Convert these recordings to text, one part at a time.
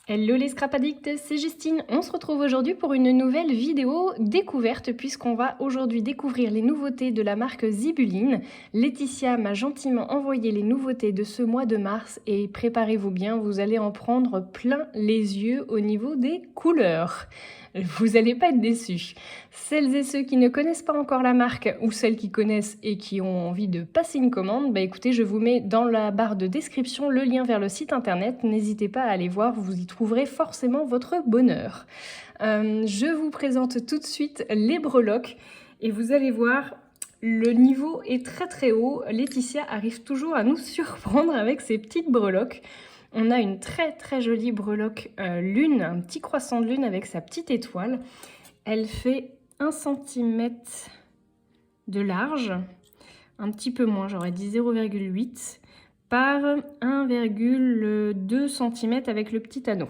Hello les Scrap Addicts, c'est Justine. On se retrouve aujourd'hui pour une nouvelle vidéo découverte puisqu'on va aujourd'hui découvrir les nouveautés de la marque Zibeline. Laetitia m'a gentiment envoyé les nouveautés de ce mois de mars et préparez-vous bien, vous allez en prendre plein les yeux au niveau des couleurs. Vous n'allez pas être déçus. Celles et ceux qui ne connaissent pas encore la marque ou celles qui connaissent et qui ont envie de passer une commande, bah écoutez, je vous mets dans la barre de description le lien vers le site internet. N'hésitez pas à aller voir, vous y trouverez forcément votre bonheur. Je vous présente tout de suite les breloques et vous allez voir, le niveau est très très haut. Laetitia arrive toujours à nous surprendre avec ses petites breloques. On a une très très jolie breloque lune, un petit croissant de lune avec sa petite étoile. Elle fait 1 cm de large, un petit peu moins, j'aurais dit 0,8 par 1,2 cm avec le petit anneau.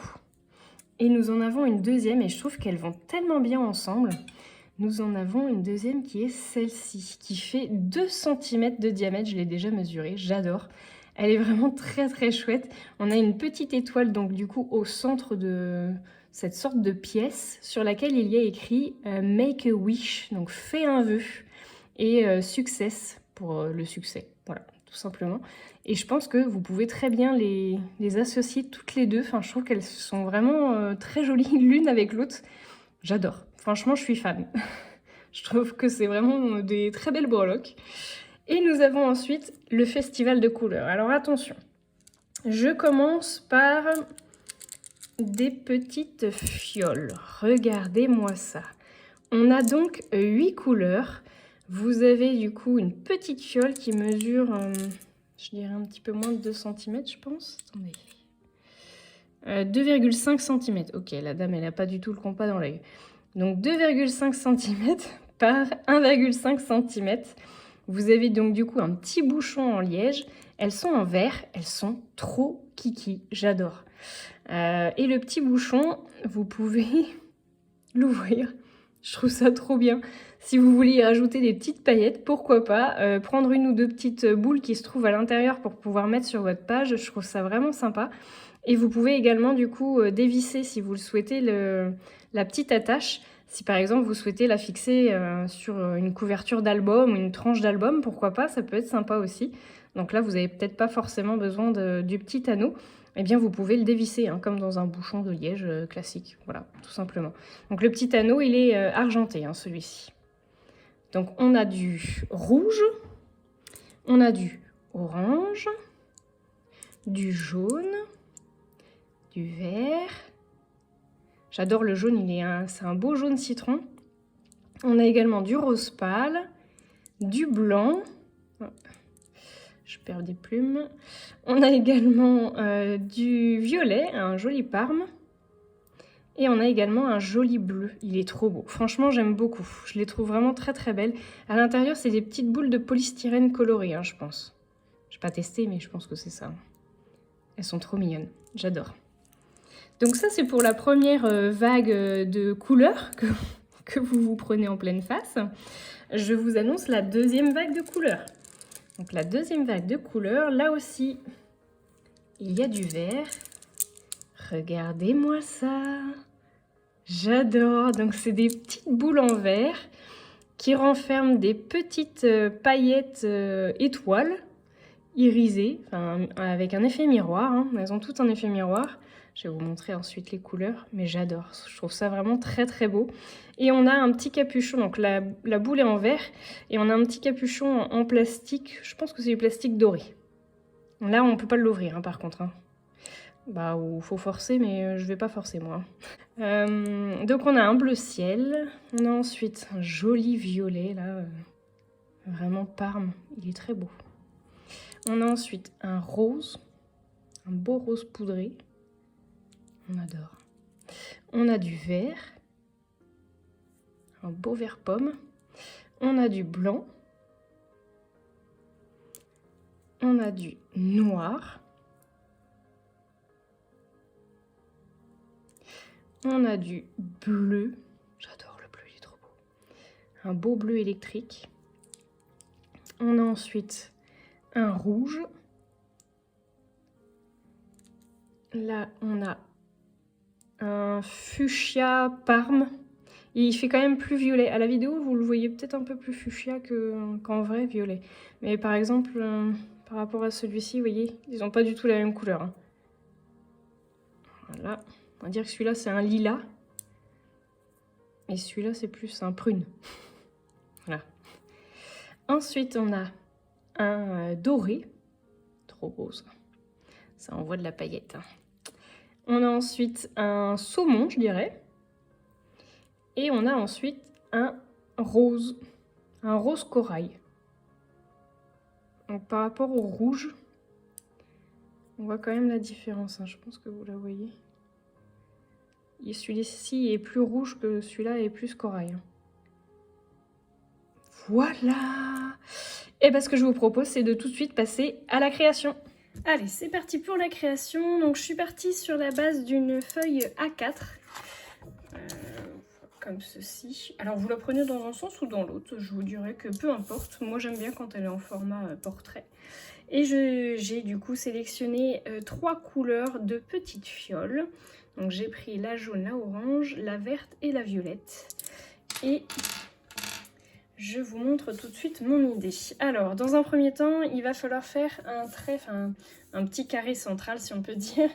Et nous en avons une deuxième et je trouve qu'elles vont tellement bien ensemble. Nous en avons une deuxième qui est celle-ci, qui fait 2 cm de diamètre, je l'ai déjà mesurée, j'adore. Elle est vraiment très très chouette. On a une petite étoile donc du coup au centre de cette sorte de pièce sur laquelle il y a écrit Make a wish, donc fais un vœu, et success pour le succès, voilà, tout simplement. Et je pense que vous pouvez très bien les associer toutes les deux. Enfin, je trouve qu'elles sont vraiment très jolies l'une avec l'autre. J'adore. Franchement, je suis fan. Je trouve que c'est vraiment des très belles breloques. Et nous avons ensuite le festival de couleurs. Alors attention, je commence par des petites fioles. Regardez-moi ça. On a donc 8 couleurs. Vous avez du coup une petite fiole qui mesure, je dirais un petit peu moins de 2 cm, je pense. Attendez. 2,5 cm. Ok, la dame, elle n'a pas du tout le compas dans l'œil. Donc 2,5 cm par 1,5 cm. Vous avez donc du coup un petit bouchon en liège. Elles sont en verre, elles sont trop kiki, j'adore. Et le petit bouchon, vous pouvez l'ouvrir. Je trouve ça trop bien. Si vous voulez y rajouter des petites paillettes, pourquoi pas. Prendre une ou deux petites boules qui se trouvent à l'intérieur pour pouvoir mettre sur votre page, je trouve ça vraiment sympa. Et vous pouvez également du coup dévisser si vous le souhaitez la petite attache. Si par exemple vous souhaitez la fixer sur une couverture d'album ou une tranche d'album, pourquoi pas, ça peut être sympa aussi. Donc là vous n'avez peut-être pas forcément besoin du petit anneau. Eh bien vous pouvez le dévisser hein, comme dans un bouchon de liège classique, voilà, tout simplement. Donc le petit anneau il est argenté hein, celui-ci. Donc on a du rouge, on a du orange, du jaune, du vert. J'adore le jaune, c'est un beau jaune citron. On a également du rose pâle, du blanc. Je perds des plumes. On a également du violet, un joli parme. Et on a également un joli bleu. Il est trop beau. Franchement, j'aime beaucoup. Je les trouve vraiment très très belles. À l'intérieur, c'est des petites boules de polystyrène colorées, hein, je pense. Je n'ai pas testé, mais je pense que c'est ça. Elles sont trop mignonnes. J'adore. Donc ça, c'est pour la première vague de couleurs que vous vous prenez en pleine face. Je vous annonce la deuxième vague de couleurs. Donc la deuxième vague de couleurs, là aussi, il y a du vert. Regardez-moi ça. J'adore. Donc c'est des petites boules en verre qui renferment des petites paillettes étoiles irisées, avec un effet miroir. Hein. Elles ont toutes un effet miroir. Je vais vous montrer ensuite les couleurs, mais j'adore. Je trouve ça vraiment très très beau. Et on a un petit capuchon, donc la boule est en verre, et on a un petit capuchon en plastique. Je pense que c'est du plastique doré. Là, on ne peut pas l'ouvrir, hein, par contre. Hein. Bah, il faut forcer, mais je vais pas forcer, moi. Donc on a un bleu ciel. On a ensuite un joli violet, là. Vraiment parme. Il est très beau. On a ensuite un rose. Un beau rose poudré. On adore. On a du vert. Un beau vert pomme. On a du blanc. On a du noir. On a du bleu. J'adore le bleu, il est trop beau. Un beau bleu électrique. On a ensuite un rouge. Là, on a un fuchsia parme. Il fait quand même plus violet. À la vidéo, vous le voyez peut-être un peu plus fuchsia qu'en vrai violet. Mais par exemple, par rapport à celui-ci, vous voyez, ils n'ont pas du tout la même couleur. Hein. Voilà. On va dire que celui-là, c'est un lilas. Et celui-là, c'est plus un prune. Voilà. Ensuite, on a un doré. Trop beau, ça. Ça envoie de la paillette. Hein. On a ensuite un saumon, je dirais. Et on a ensuite un rose corail. Donc par rapport au rouge, on voit quand même la différence, hein. Je pense que vous la voyez. Celui-ci est plus rouge que celui-là et plus corail. Hein. Voilà. Et bien ce que je vous propose, c'est de tout de suite passer à la création. Allez, c'est parti pour la création. Donc je suis partie sur la base d'une feuille A4. Comme ceci. Alors vous la prenez dans un sens ou dans l'autre, je vous dirais que peu importe. Moi j'aime bien quand elle est en format portrait. Et j'ai du coup sélectionné 3 couleurs de petites fioles. Donc j'ai pris la jaune, la orange, la verte et la violette. Et je vous montre tout de suite mon idée. Alors dans un premier temps, il va falloir faire un trait, un petit carré central si on peut dire.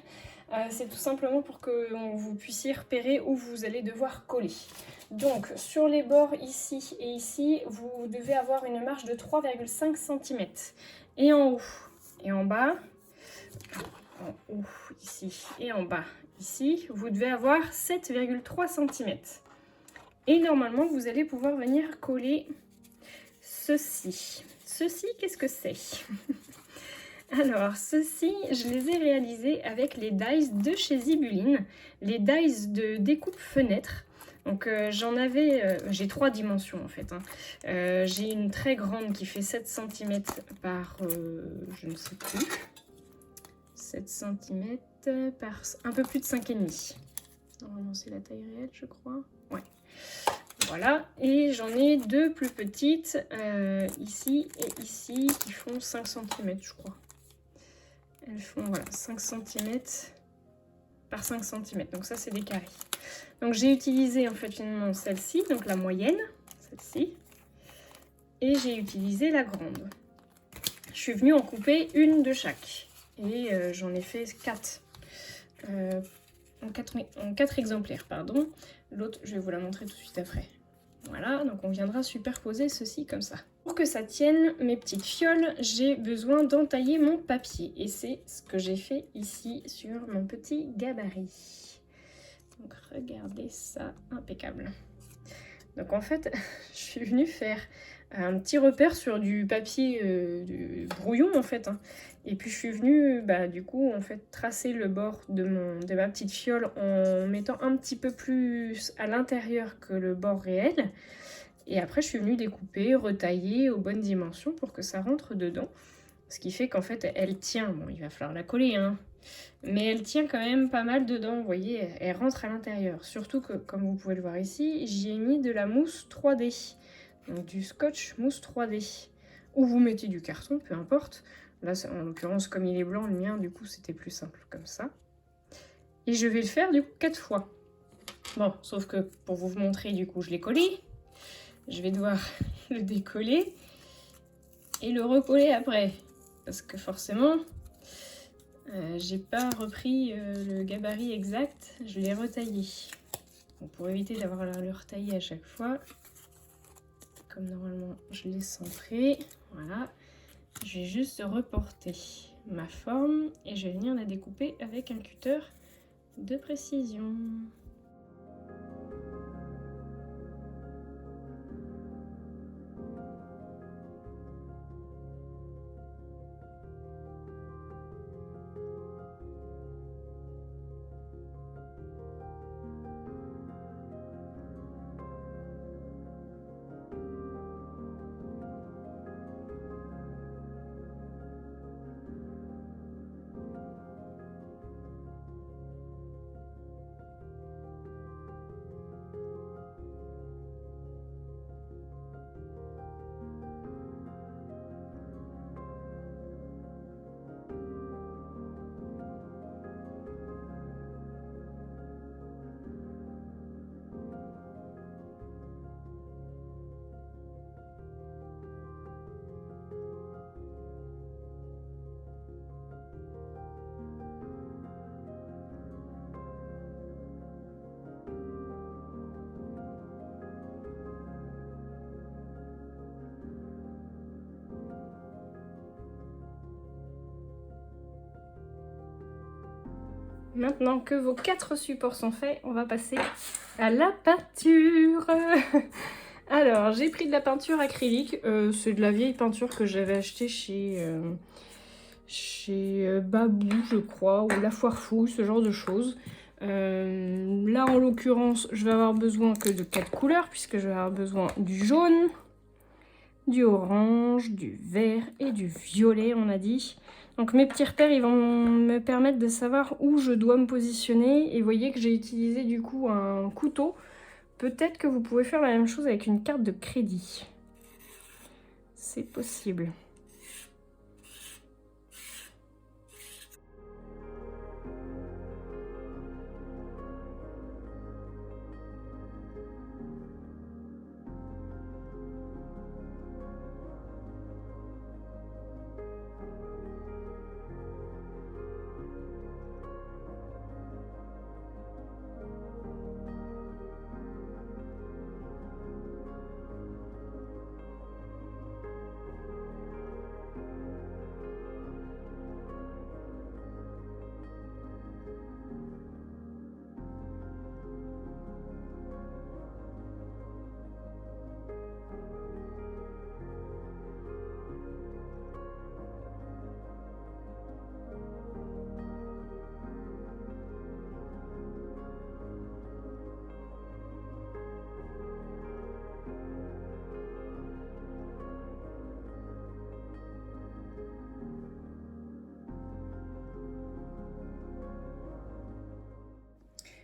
C'est tout simplement pour que vous puissiez repérer où vous allez devoir coller. Donc sur les bords ici et ici, vous devez avoir une marge de 3,5 cm. Et en haut et en bas, en haut ici et en bas ici, vous devez avoir 7,3 cm. Et normalement, vous allez pouvoir venir coller ceci. Ceci, qu'est-ce que c'est? Alors, ceci, je les ai réalisés avec les dies de chez Zibuline, les dies de découpe fenêtre. Donc j'en avais, j'ai 3 dimensions en fait. Hein. J'ai une très grande qui fait 7 cm par, je ne sais plus, 7 cm par un peu plus de 5,5. Normalement c'est la taille réelle je crois. Ouais. Voilà, et j'en ai 2 plus petites, ici et ici, qui font 5 cm je crois. Elles font voilà, 5 cm par 5 cm, donc ça c'est des carrés. Donc j'ai utilisé en fait finalement celle-ci, donc la moyenne, celle-ci, et j'ai utilisé la grande. Je suis venue en couper une de chaque, et j'en ai fait 4. En 4 exemplaires, pardon. L'autre, je vais vous la montrer tout de suite après. Voilà, donc on viendra superposer ceci comme ça. Pour que ça tienne mes petites fioles, j'ai besoin d'entailler mon papier. Et c'est ce que j'ai fait ici sur mon petit gabarit. Donc regardez ça, impeccable. Donc en fait, je suis venue faire un petit repère sur du papier brouillon en fait. Hein. Et puis je suis venue du coup en fait tracer le bord de ma petite fiole en mettant un petit peu plus à l'intérieur que le bord réel. Et après je suis venue découper, retailler aux bonnes dimensions pour que ça rentre dedans. Ce qui fait qu'en fait elle tient, bon il va falloir la coller hein, mais elle tient quand même pas mal dedans, vous voyez, elle rentre à l'intérieur. Surtout que comme vous pouvez le voir ici, j'y ai mis de la mousse 3D. Donc du scotch mousse 3D. Ou vous mettez du carton, peu importe. Là, en l'occurrence, comme il est blanc, le mien, du coup, c'était plus simple comme ça. Et je vais le faire, du coup, 4 fois. Bon, sauf que pour vous montrer, du coup, je l'ai collé. Je vais devoir le décoller et le recoller après. Parce que forcément, j'ai pas repris le gabarit exact. Je l'ai retaillé. Donc, pour éviter d'avoir à le retailler à chaque fois, comme normalement je l'ai centré, voilà, je vais juste reporter ma forme et je vais venir la découper avec un cutter de précision. maintenant que vos 4 supports sont faits, on va passer à la peinture. Alors, j'ai pris de la peinture acrylique. C'est de la vieille peinture que j'avais achetée chez Babou, je crois, ou La Foire Fouille, ce genre de choses. Là, en l'occurrence, je vais avoir besoin que de 4 couleurs, puisque je vais avoir besoin du jaune, du orange, du vert et du violet, on a dit. Donc mes petits repères, ils vont me permettre de savoir où je dois me positionner. Et vous voyez que j'ai utilisé du coup un couteau. Peut-être que vous pouvez faire la même chose avec une carte de crédit. C'est possible.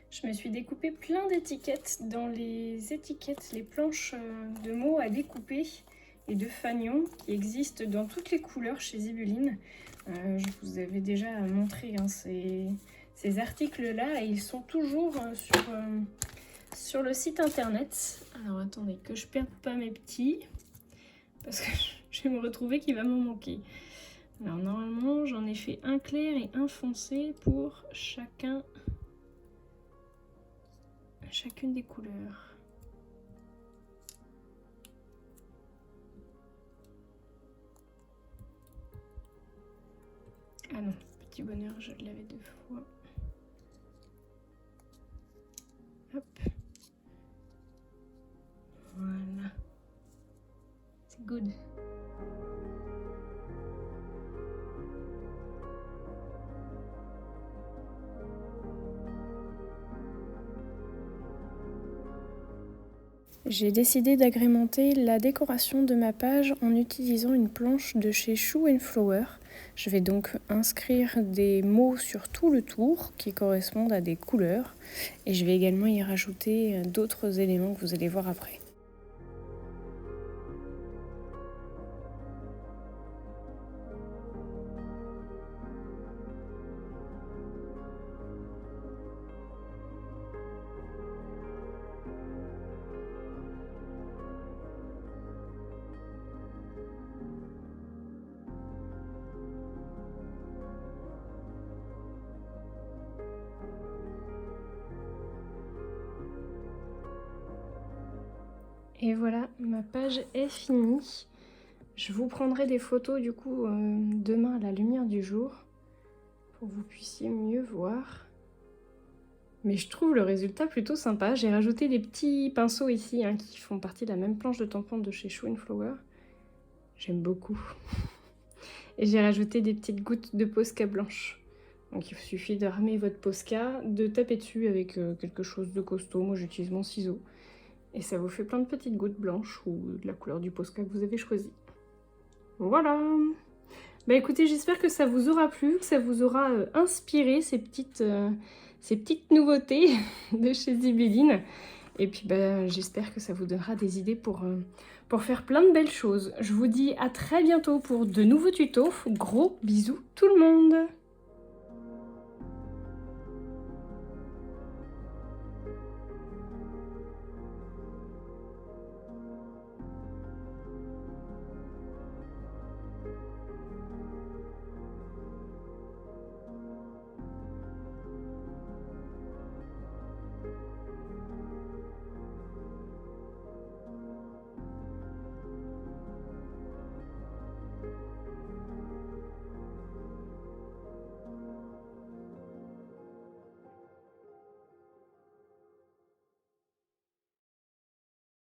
Je me suis découpé plein d'étiquettes dans les étiquettes, les planches de mots à découper et de fanions qui existent dans toutes les couleurs chez Zibeline. Je vous avais déjà montré hein, ces articles-là et ils sont toujours sur le site internet. Alors attendez que je perde pas mes petits parce que je vais me retrouver qu'il va m'en manquer. Alors normalement j'en ai fait un clair et un foncé pour chacune des couleurs. Ah non, petit bonheur, je l'avais 2 fois. Hop. Voilà. C'est good. J'ai décidé d'agrémenter la décoration de ma page en utilisant une planche de chez Shoe & Flower. Je vais donc inscrire des mots sur tout le tour qui correspondent à des couleurs et je vais également y rajouter d'autres éléments que vous allez voir après. Et voilà, ma page est finie. Je vous prendrai des photos du coup demain à la lumière du jour pour que vous puissiez mieux voir. Mais je trouve le résultat plutôt sympa. J'ai rajouté des petits pinceaux ici hein, qui font partie de la même planche de tampons de chez Shoe & Flower. J'aime beaucoup. Et j'ai rajouté des petites gouttes de Posca blanche. Donc il suffit de ramer votre Posca, de taper dessus avec quelque chose de costaud. Moi j'utilise mon ciseau. Et ça vous fait plein de petites gouttes blanches ou de la couleur du Posca que vous avez choisi. Voilà. Bah écoutez, j'espère que ça vous aura plu, que ça vous aura inspiré ces petites nouveautés de chez Zibeline. Et puis bah, j'espère que ça vous donnera des idées pour faire plein de belles choses. Je vous dis à très bientôt pour de nouveaux tutos. Gros bisous tout le monde!